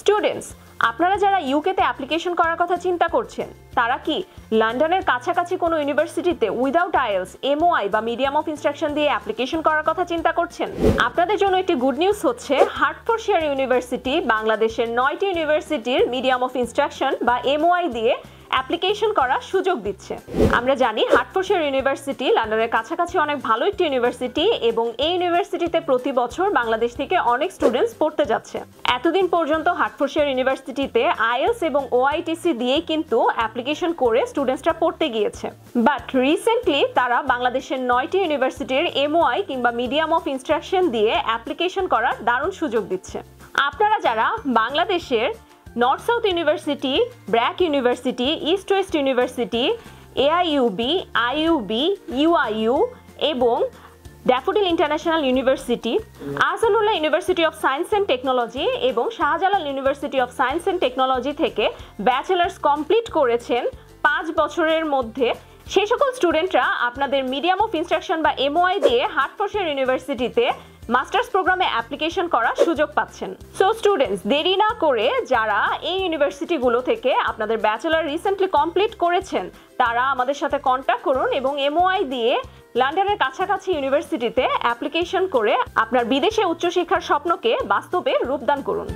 Students, আপনারা যারা ইউকেতে অ্যাপ্লিকেশন করার কথা চিন্তা করছেন তারা কি লন্ডনের কাছাকাছি কোনো ইউনিভার্সিটিতে উইদাউট আইএলস, এমওআই বা মিডিয়াম অফ ইনস্ট্রাকশন দিয়ে অ্যাপ্লিকেশন করার কথা চিন্তা করছেন? আপনাদের জন্য একটি গুড নিউজ হচ্ছে হার্টফোর্ডশায়ার ইউনিভার্সিটি বাংলাদেশের 9টি ইউনিভার্সিটির মিডিয়াম অফ ইনস্ট্রাকশন বা এমওআই দিয়ে অ্যাপ্লিকেশন করার সুযোগ দিচ্ছে। আমরা জানি হার্টফোর্ডশায়ার ইউনিভার্সিটি লন্ডনের কাছাকাছি অনেক ভালো একটি ইউনিভার্সিটি এবং এই ইউনিভার্সিটিতে প্রতি বছর বাংলাদেশ থেকে অনেক স্টুডেন্টস পড়তে যাচ্ছে। এতদিন পর্যন্ত হার্টফোর্ডশায়ার ইউনিভার্সিটিতে আইএলস এবং ওআইটিসি দিয়ে কিন্তু অ্যাপ্লিকেশন করে স্টুডেন্টসরা পড়তে গিয়েছে, বাট রিসেন্টলি তারা বাংলাদেশের 9টি ইউনিভার্সিটির এমওআই কিংবা মিডিয়াম অফ ইনস্ট্রাকশন দিয়ে অ্যাপ্লিকেশন করার দারুণ সুযোগ দিচ্ছে। আপনারা যারা বাংলাদেশের North South University, BRAC University, East West University, AIUB, IUB, UIU এবং Daffodil International University, Ahsanullah University of Science and Technology এবং Shahjalal University of Science and Technology থেকে ব্যাচেলার্স কমপ্লিট করেছেন 5 বছরের মধ্যে, সেই সকল স্টুডেন্টরা আপনাদের মিডিয়াম অফ ইনস্ট্রাকশন বা এমওআই দিয়ে হার্টফোর্ডশায়ার ইউনিভার্সিটিতে মাস্টার্স প্রোগ্রামে অ্যাপ্লিকেশন করার সুযোগ পাচ্ছেন। সো স্টুডেন্টস, দেরি না করে যারা এই ইউনিভার্সিটিগুলো থেকে আপনাদের ব্যাচেলার রিসেন্টলি কমপ্লিট করেছেন তারা আমাদের সাথে কন্ট্যাক্ট করুন এবং এমওআই দিয়ে লন্ডনের কাছাকাছি ইউনিভার্সিটিতে অ্যাপ্লিকেশন করে আপনার বিদেশে উচ্চশিক্ষার স্বপ্নকে বাস্তবে রূপদান করুন।